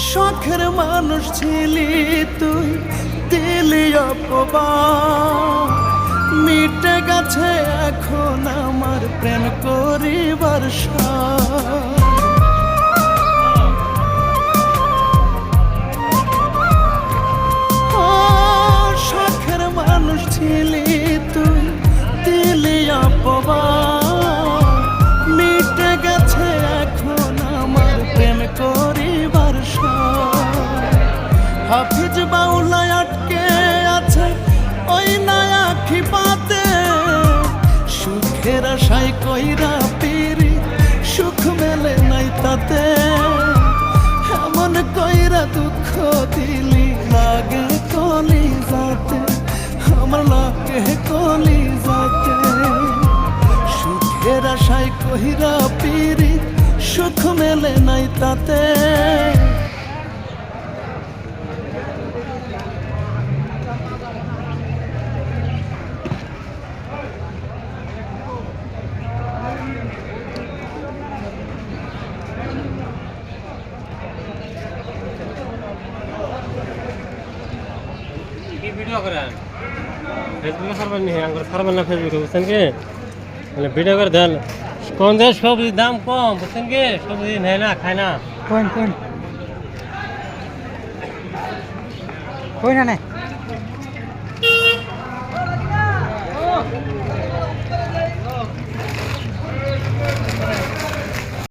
শখের মানুষ ছিলি তুই, দিলি অপবাদ। মিটে গেছে এখন আমার প্রেম করিবার সাধ। শখের মানুষ ছিলি তুই, দিলি অপবাদ। মিটে গেছে এখন আমার প্রেম করিবার সাধ। হাফিজ বাউলায় আটকে আছে ওই নয়া খিপাতে। সুখের আশায় কইরা পিরি, সুখ মেলে নাই তাতে। এমন কইরা দুঃখ দিলি, লাগে কলি যাতে, আমার লাগে কলি যাতে। সুখের আশায় কইরা পিরি, সুখ মেলে নাই তাতে। ভিডিও করেন ফেসবুকে ছাড়বেন নি, আঙ্গুর ছাড়বেন না ফেসবুকে, বুঝছেন কি? মানে ভিডিও করে দেন। কোন যে সবজির দাম কম, বুঝছেন কি? সবজি নেয় না, খায় না। কোন কোন কোন না নাই